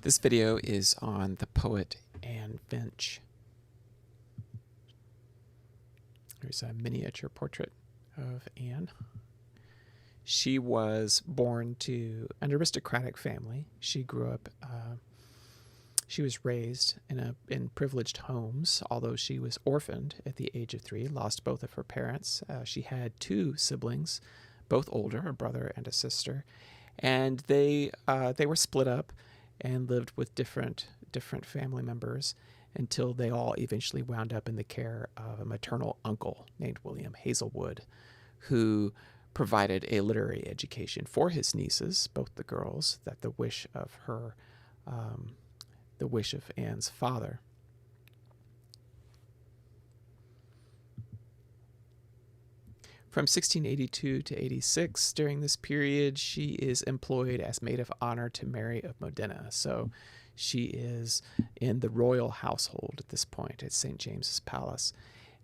This video is on the poet Anne Finch. Here's a miniature portrait of Anne. She was born to an aristocratic family. She grew up, she was raised in privileged homes, although she was orphaned at the age of 3, lost both of her parents. She had 2 siblings, both older, a brother and a sister, and they were split up and lived with different family members until they all eventually wound up in the care of a maternal uncle named William Hazelwood, who provided a literary education for his nieces, both the girls, that the wish of Anne's father. From 1682 to 86, during this period, she is employed as maid of honor to Mary of Modena. So she is in the royal household at this point at St. James's Palace.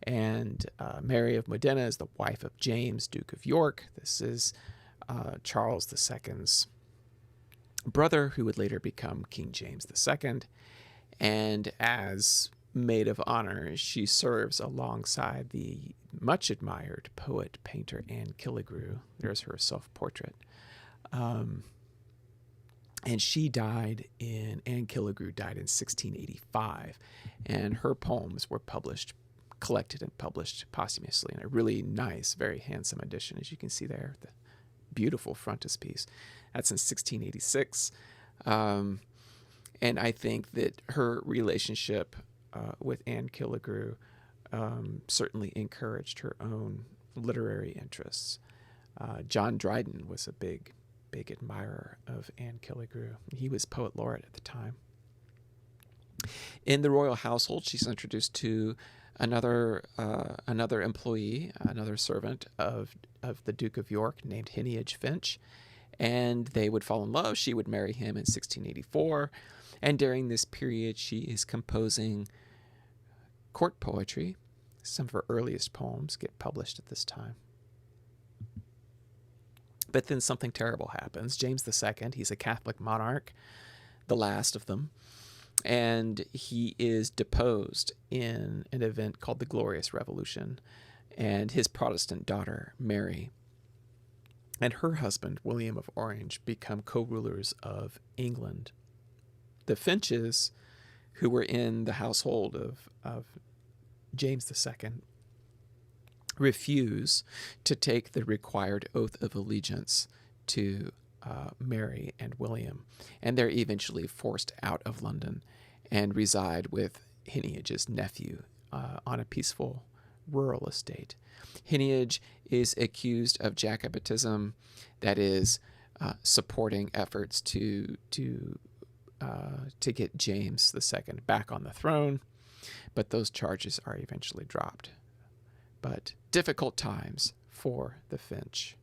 And Mary of Modena is the wife of James, Duke of York. This is Charles II's brother, who would later become King James II. And as maid of honor, she serves alongside the much admired poet painter Anne Killigrew. There's her self-portrait. And Anne Killigrew died in 1685, and her poems were collected and published posthumously in a really nice, very handsome edition, as you can see there, the beautiful frontispiece. That's in 1686. And I think that her relationship with Anne Killigrew certainly encouraged her own literary interests. John Dryden was a big admirer of Anne Killigrew. He was poet laureate at the time. In the royal household, she's introduced to another employee, another servant of the Duke of York named Finch, and they would fall in love. She would marry him in 1684, and during this period, she is composing court poetry. Some of her earliest poems get published at this time. But then something terrible happens. James II, he's a Catholic monarch, the last of them, and he is deposed in an event called the Glorious Revolution, and his Protestant daughter, Mary, and her husband, William of Orange, become co-rulers of England. The Finches, who were in the household of James II, refuse to take the required oath of allegiance to Mary and William, and they're eventually forced out of London and reside with Heneage's nephew on a peaceful rural estate. Heneage is accused of Jacobitism, that is, supporting efforts to get James II back on the throne, but those charges are eventually dropped. But difficult times for the Finch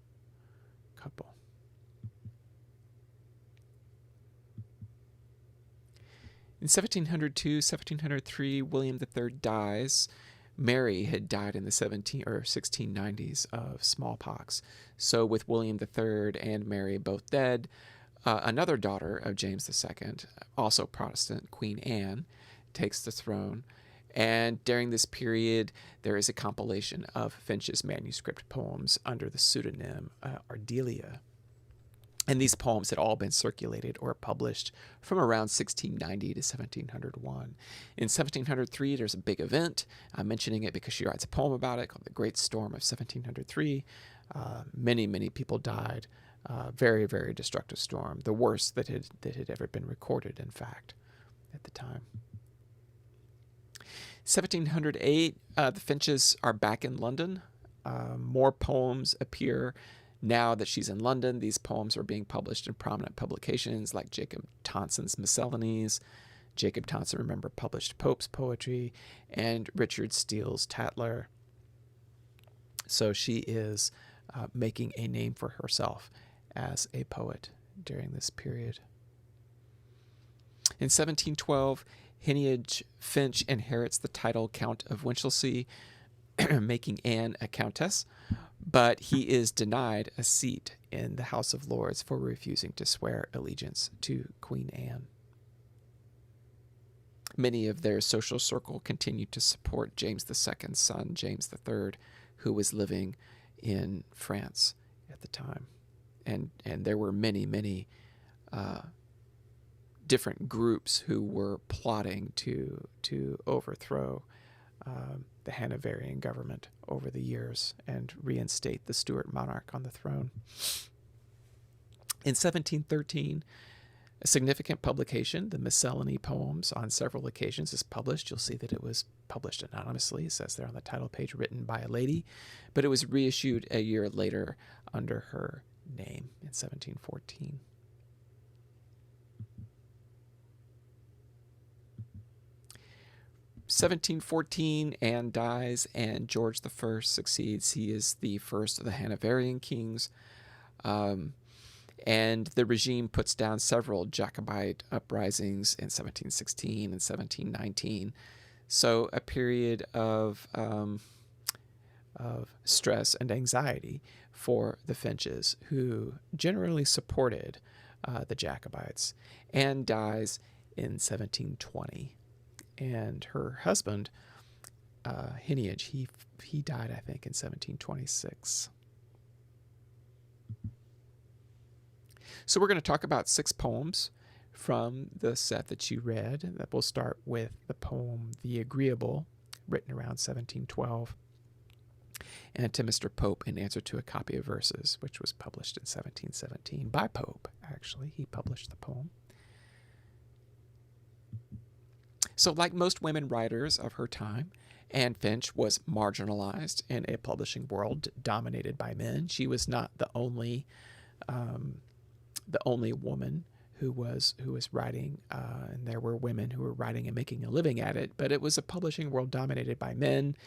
couple. In 1702, 1703, William III dies. Mary had died in the 1690s of smallpox. So with William III and Mary both dead, another daughter of James II, also Protestant, Queen Anne, takes the throne. And during this period, there is a compilation of Finch's manuscript poems under the pseudonym Ardelia. And these poems had all been circulated or published from around 1690 to 1701. In 1703, there's a big event. I'm mentioning it because she writes a poem about it called The Great Storm of 1703. Many people died. Very, very destructive storm. The worst that had ever been recorded, in fact, at the time. 1708, the Finches are back in London. More poems appear now that she's in London. These poems are being published in prominent publications like Jacob Tonson's Miscellanies. Jacob Tonson, remember, published Pope's poetry, and Richard Steele's Tatler. So she is making a name for herself as a poet during this period. In 1712, Heneage Finch inherits the title Count of Winchelsea, making Anne a countess, but he is denied a seat in the House of Lords for refusing to swear allegiance to Queen Anne. Many of their social circle continued to support James II's son, James III, who was living in France at the time. And there were many different groups who were plotting to overthrow the Hanoverian government over the years and reinstate the Stuart monarch on the throne. In 1713, a significant publication, the Miscellany Poems, on several occasions is published. You'll see that it was published anonymously. It says there on the title page, written by a lady, but it was reissued a year later under her name in 1714. In 1714, Anne dies, and George I succeeds. He is the first of the Hanoverian kings. And the regime puts down several Jacobite uprisings in 1716 and 1719. So a period of stress and anxiety for the Finches, who generally supported the Jacobites. Anne dies in 1720. And her husband, Heneage, he died, I think, in 1726. So we're going to talk about 6 poems from the set that you read. That we'll start with the poem The Agreeable, written around 1712, and to Mr. Pope in answer to a copy of verses, which was published in 1717 by Pope, actually. He published the poem. So like most women writers of her time, Anne Finch was marginalized in a publishing world dominated by men. She was not the only woman who was writing, and there were women who were writing and making a living at it, but it was a publishing world dominated by men.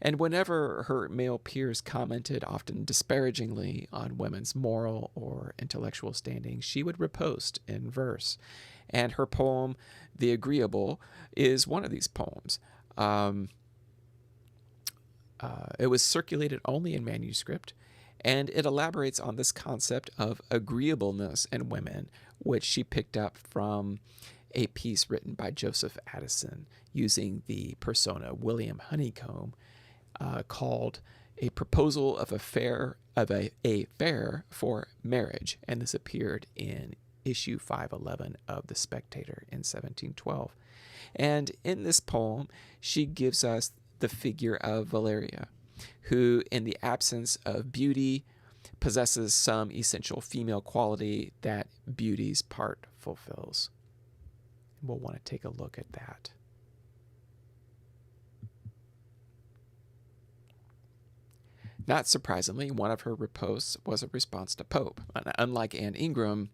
And whenever her male peers commented, often disparagingly, on women's moral or intellectual standing, she would riposte in verse. And her poem, The Agreeable, is one of these poems. It was circulated only in manuscript, and it elaborates on this concept of agreeableness in women, which she picked up from a piece written by Joseph Addison using the persona William Honeycomb, called A Proposal of a Fair for Marriage, and this appeared in issue 511 of The Spectator in 1712. And in this poem, she gives us the figure of Valeria, who, in the absence of beauty, possesses some essential female quality that beauty's part fulfills. We'll want to take a look at that. Not surprisingly, one of her riposts was a response to Pope. Unlike Anne Ingram,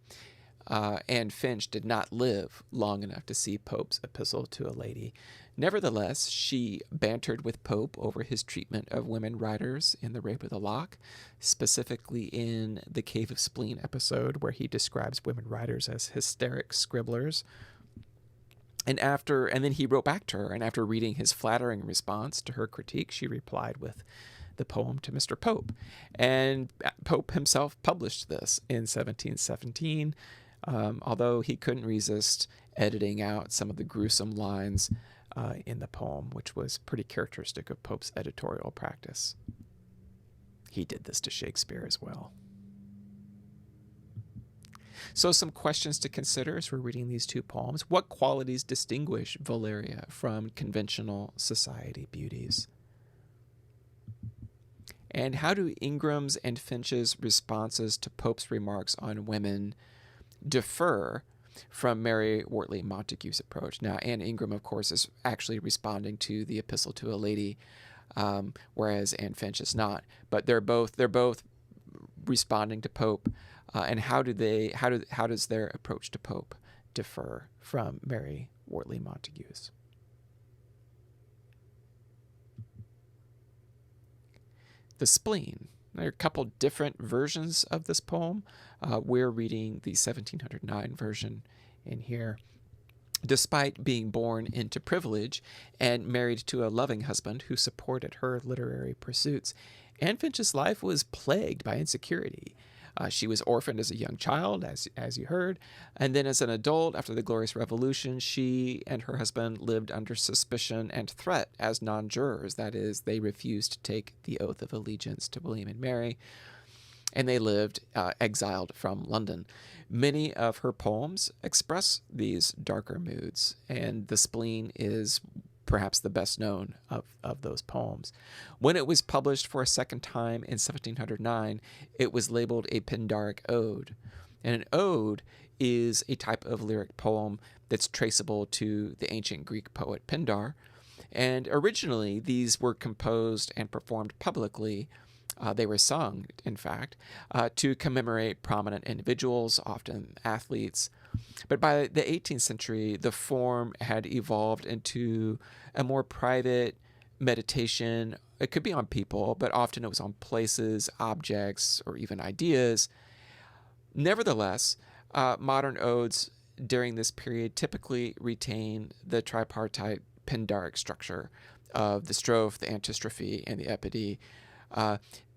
Anne Finch did not live long enough to see Pope's epistle to a lady. Nevertheless, she bantered with Pope over his treatment of women writers in The Rape of the Lock, specifically in the Cave of Spleen episode, where he describes women writers as hysteric scribblers. And then he wrote back to her, and after reading his flattering response to her critique, she replied with the poem to Mr. Pope. And Pope himself published this in 1717, although he couldn't resist editing out some of the gruesome lines in the poem, which was pretty characteristic of Pope's editorial practice. He did this to Shakespeare as well. So some questions to consider as we're reading these 2 poems. What qualities distinguish Valeria from conventional society beauties? And how do Ingram's and Finch's responses to Pope's remarks on women differ from Mary Wortley Montagu's approach? Now, Anne Ingram, of course, is actually responding to the Epistle to a Lady, whereas Anne Finch is not. But they're both responding to Pope. And how does their approach to Pope differ from Mary Wortley Montagu's? The Spleen. There are a couple different versions of this poem. We're reading the 1709 version in here. Despite being born into privilege and married to a loving husband who supported her literary pursuits, Anne Finch's life was plagued by insecurity. She was orphaned as a young child, as you heard, and then as an adult, after the Glorious Revolution, she and her husband lived under suspicion and threat as non-jurors. That is, they refused to take the oath of allegiance to William and Mary, and they lived exiled from London. Many of her poems express these darker moods, and The Spleen is perhaps the best known of those poems. When it was published for a second time in 1709, it was labeled a Pindaric ode. And an ode is a type of lyric poem that's traceable to the ancient Greek poet Pindar. And originally, these were composed and performed publicly. They were sung, in fact, to commemorate prominent individuals, often athletes. But by the 18th century, the form had evolved into a more private meditation. It could be on people, but often it was on places, objects, or even ideas. Nevertheless, modern odes during this period typically retain the tripartite Pindaric structure of the strophe, the antistrophe, and the epody.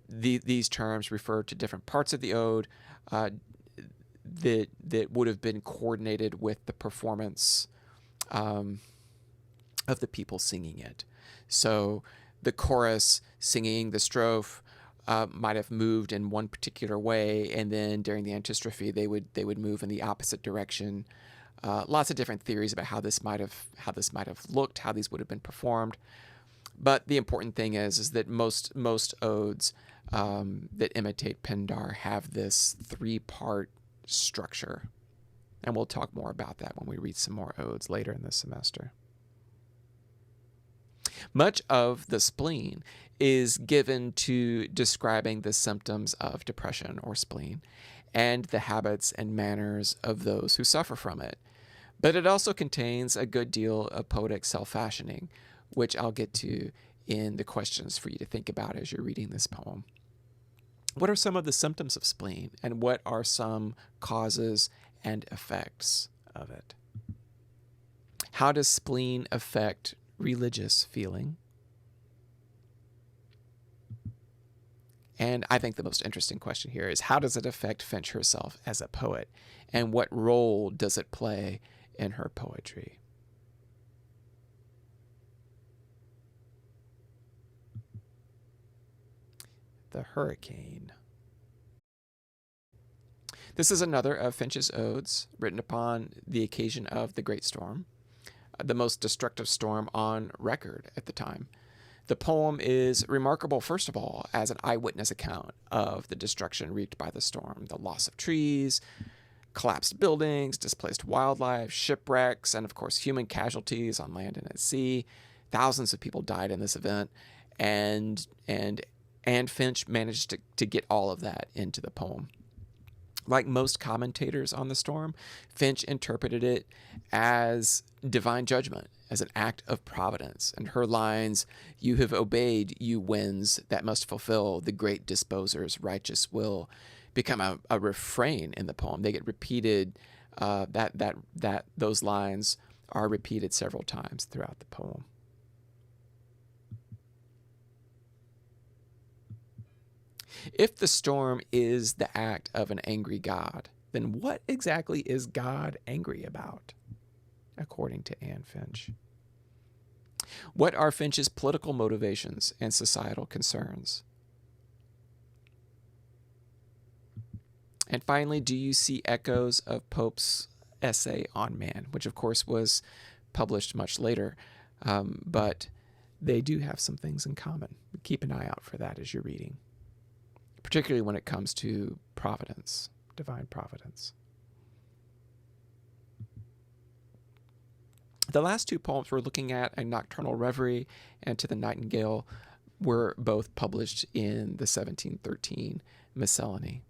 These terms refer to different parts of the ode that would have been coordinated with the performance of the people singing it. So the chorus singing the strophe might have moved in one particular way, and then during the antistrophe they would move in the opposite direction. Lots of different theories about how this might have looked, how these would have been performed. But the important thing is that most odes that imitate Pindar have this three-part structure. And we'll talk more about that when we read some more odes later in this semester. Much of The Spleen is given to describing the symptoms of depression or spleen and the habits and manners of those who suffer from it. But it also contains a good deal of poetic self-fashioning, which I'll get to in the questions for you to think about as you're reading this poem. What are some of the symptoms of spleen, and what are some causes and effects of it? How does spleen affect religious feeling? And I think the most interesting question here is, how does it affect Finch herself as a poet, and what role does it play in her poetry? The Hurricane. This is another of Finch's odes, written upon the occasion of the Great Storm, the most destructive storm on record at the time. The poem is remarkable, first of all, as an eyewitness account of the destruction wreaked by the storm, the loss of trees, collapsed buildings, displaced wildlife, shipwrecks, and of course human casualties on land and at sea. Thousands of people died in this event, and Finch managed to get all of that into the poem. Like most commentators on the storm, Finch interpreted it as divine judgment, as an act of providence. And her lines, "You have obeyed, you winds, that must fulfill the great disposer's righteous will," become a refrain in the poem. They get repeated, those lines are repeated several times throughout the poem. If the storm is the act of an angry God, then what exactly is God angry about, according to Anne Finch? What are Finch's political motivations and societal concerns? And finally, do you see echoes of Pope's essay on man, which of course was published much later, but they do have some things in common. Keep an eye out for that as you're reading, particularly when it comes to providence, divine providence. The last two poems we're looking at, A Nocturnal Reverie and To the Nightingale, were both published in the 1713 Miscellany.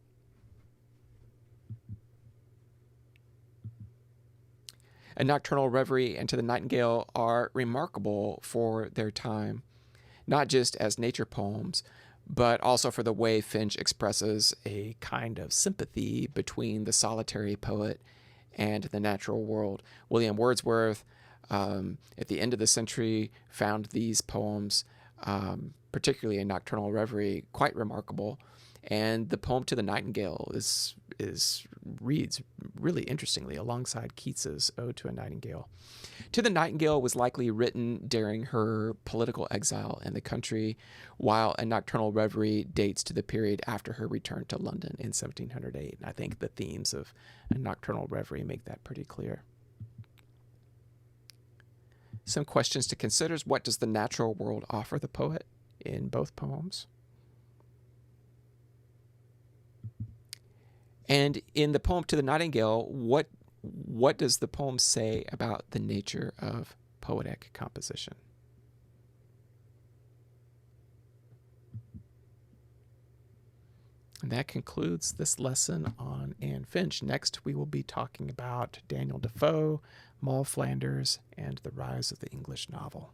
A Nocturnal Reverie and To the Nightingale are remarkable for their time, not just as nature poems, but also for the way Finch expresses a kind of sympathy between the solitary poet and the natural world. William Wordsworth, at the end of the century, found these poems, particularly A Nocturnal Reverie, quite remarkable. And the poem To the Nightingale reads really interestingly alongside Keats's Ode to a Nightingale. To the Nightingale was likely written during her political exile in the country, while A Nocturnal Reverie dates to the period after her return to London in 1708. And I think the themes of A Nocturnal Reverie make that pretty clear. Some questions to consider is, what does the natural world offer the poet in both poems? And in the poem To the Nightingale, what does the poem say about the nature of poetic composition? And that concludes this lesson on Anne Finch. Next, we will be talking about Daniel Defoe, Moll Flanders, and the rise of the English novel.